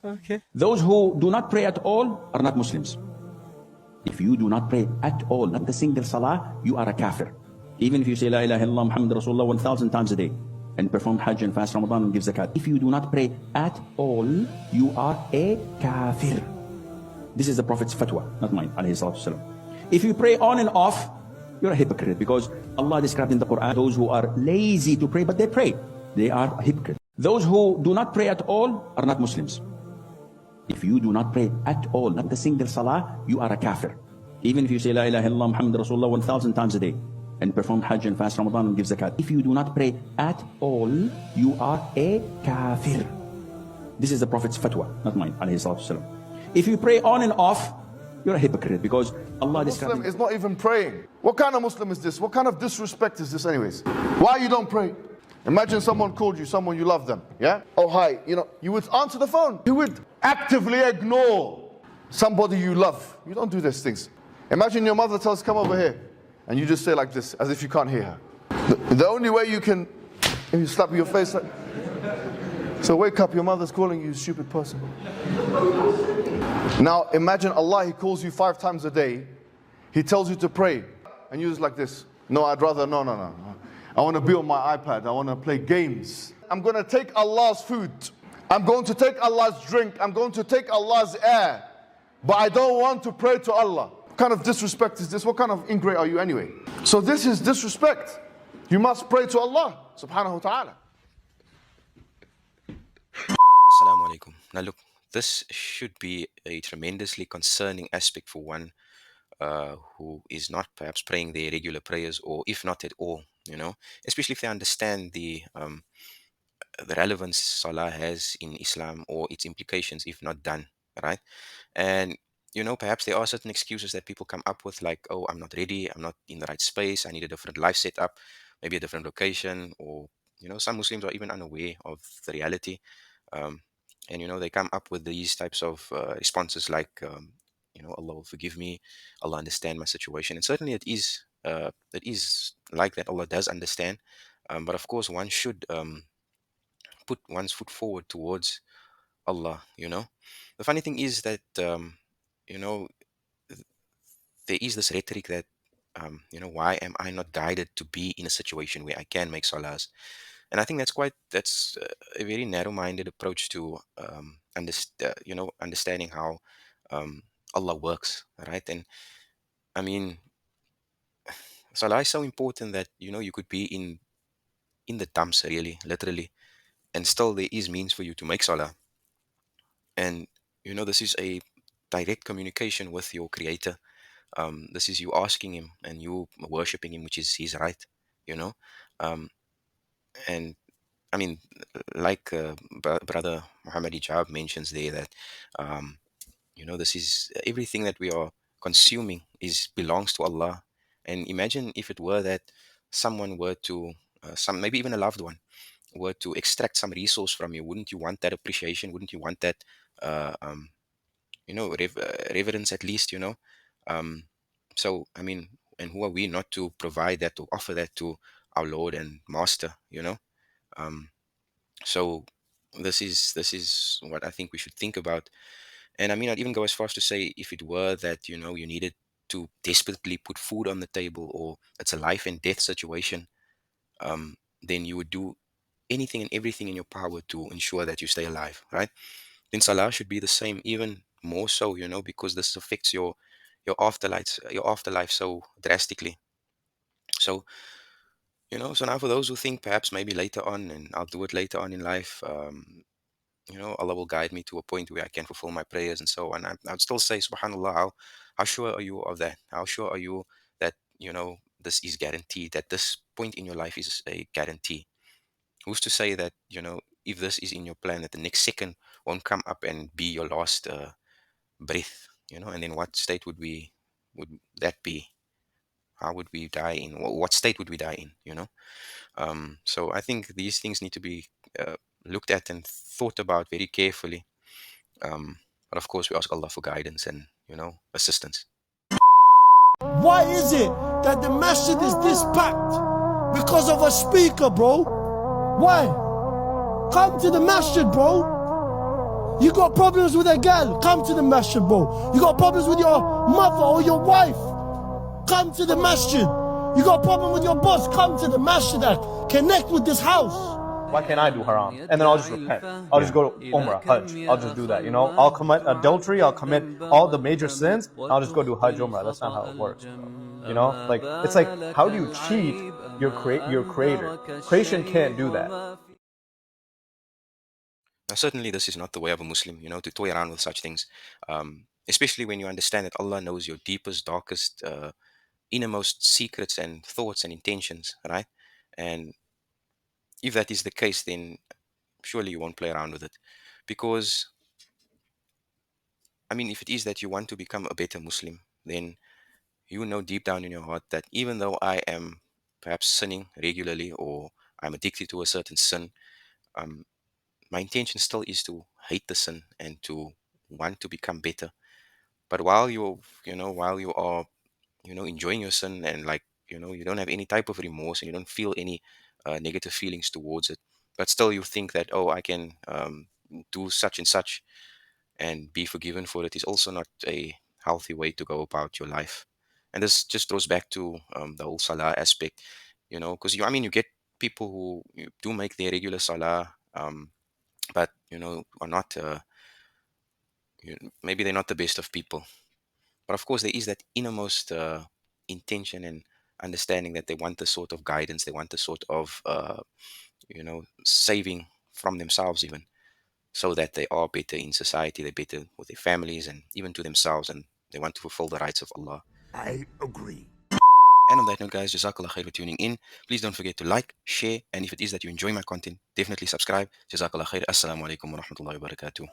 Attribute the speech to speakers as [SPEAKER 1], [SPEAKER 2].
[SPEAKER 1] Okay.
[SPEAKER 2] Those who do not pray at all are not Muslims. If you do not pray at all, not a single salah, you are a kafir. Even if you say La ilaha illallah Muhammad Rasulullah 1,000 times a day and perform Hajj and fast Ramadan and give zakat, if you do not pray at all, you are a kafir. This is the Prophet's fatwa, not mine, alayhi salatu wasalam. If you pray on and off, you're a hypocrite, because Allah described in the Quran those who are lazy to pray, but they pray. They are a hypocrite. Those who do not pray at all are not Muslims. If you do not pray at all, not a single salah, you are a kafir. Even if you say La ilaha illallah Muhammad Rasulullah 1,000 times a day and perform Hajj and fast Ramadan and give zakat, if you do not pray at all, you are a kafir. This is the Prophet's fatwa, not mine, alayhi salatu wasalam. If you pray on and off, you're a hypocrite, because Allah described...
[SPEAKER 3] Muslim is not even praying. What kind of Muslim is this? What kind of disrespect is this anyways? Why you don't pray? Imagine someone called you, someone you love them, yeah? Oh, hi, you would answer the phone. You would actively ignore somebody you love. You don't do these things. Imagine your mother tells, come over here, and you just say like this, as if you can't hear her. The only way you can, if you slap your face like... So wake up, your mother's calling you, stupid person. Now imagine Allah, He calls you 5 times a day. He tells you to pray, and you're just like this. No, I'd rather, no. I want to be on my iPad. I want to play games. I'm going to take Allah's food. I'm going to take Allah's drink. I'm going to take Allah's air. But I don't want to pray to Allah. What kind of disrespect is this? What kind of ingrate are you anyway? So this is disrespect. You must pray to Allah subhanahu wa ta'ala.
[SPEAKER 1] Assalamu alaikum. Now look, this should be a tremendously concerning aspect for one who is not perhaps praying their regular prayers, or if not at all, especially if they understand the relevance Salah has in Islam, or its implications if not done, right? And perhaps there are certain excuses that people come up with, like, oh, I'm not ready, I'm not in the right space, I need a different life setup, maybe a different location, or some Muslims are even unaware of the reality, and they come up with these types of responses like, Allah will forgive me, Allah understand my situation. And certainly it is like that. Allah does understand, but of course one should put one's foot forward towards Allah. The funny thing is that there is this rhetoric that why am I not guided to be in a situation where I can make salahs? And I think that's a very narrow-minded approach to understanding how Allah works, right? And I mean, salah is so important that you could be in the dumps, really, literally, and still there is means for you to make salah. And this is a direct communication with your Creator. This is you asking Him and you worshiping Him, which is His right, and I mean, like Brother Muhammad Ijab mentions there, that this is everything that we are consuming belongs to Allah. And imagine if it were that someone were to, maybe even a loved one, were to extract some resource from you. Wouldn't you want that appreciation? Wouldn't you want that, reverence at least? So I mean, and who are we not to provide that, to offer that to our Lord and Master? So this is what I think we should think about. And I mean, I'd even go as far as to say, if it were that you needed to desperately put food on the table, or it's a life and death situation, then you would do anything and everything in your power to ensure that you stay alive, right? Then salah should be the same, even more so, because this affects your afterlife so drastically. So so now for those who think perhaps maybe later on, and I'll do it later on in life, Allah will guide me to a point where I can fulfill my prayers and so on. I'd still say, subhanAllah, how sure are you of that? How sure are you that, this is guaranteed, that this point in your life is a guarantee? Who's to say that, if this is in your plan, that the next second won't come up and be your last breath, and then what state would that be? How would we die in? What state would we die in? So I think these things need to be looked at and thought about very carefully. But of course, we ask Allah for guidance and assistance.
[SPEAKER 4] Why is it that the masjid is this packed? Because of a speaker, bro. Why? Come to the masjid, bro. You got problems with a girl, come to the masjid, bro. You got problems with your mother or your wife, come to the masjid. You got a problem with your boss, come to the masjid. Connect with this house.
[SPEAKER 5] Why can't I do haram? And then I'll just repent. I'll just go to Umrah, Hajj. I'll just do that, you know? I'll commit adultery, I'll commit all the major sins, I'll just go do Hajj, Umrah. That's not how it works, bro. You know? Like, it's like, how do you cheat your creator? Creation can't do that.
[SPEAKER 1] Now, certainly, this is not the way of a Muslim, to toy around with such things, especially when you understand that Allah knows your deepest, darkest, innermost secrets and thoughts and intentions, right? And if that is the case, then surely you won't play around with it. Because, I mean, if it is that you want to become a better Muslim, then you know deep down in your heart that even though I am perhaps sinning regularly or I'm addicted to a certain sin, um, my intention still is to hate the sin and to want to become better. But while you are, enjoying your sin and like, you don't have any type of remorse and you don't feel any negative feelings towards it, but still you think that, oh, I can do such and such and be forgiven for it is also not a healthy way to go about your life. And this just goes back to the whole Salah aspect, because you get people who do make their regular Salah, but are not maybe they're not the best of people. But of course, there is that innermost intention and understanding that they want the sort of guidance, they want the sort of saving from themselves even, so that they are better in society, they're better with their families and even to themselves, and they want to fulfill the rights of Allah.
[SPEAKER 4] I agree.
[SPEAKER 1] And on that note, guys, Jazakallah khair for tuning in. Please don't forget to like, share, and if it is that you enjoy my content, definitely subscribe. Jazakallah khair. Assalamu alaikum wa rahmatullahi wa barakatuh.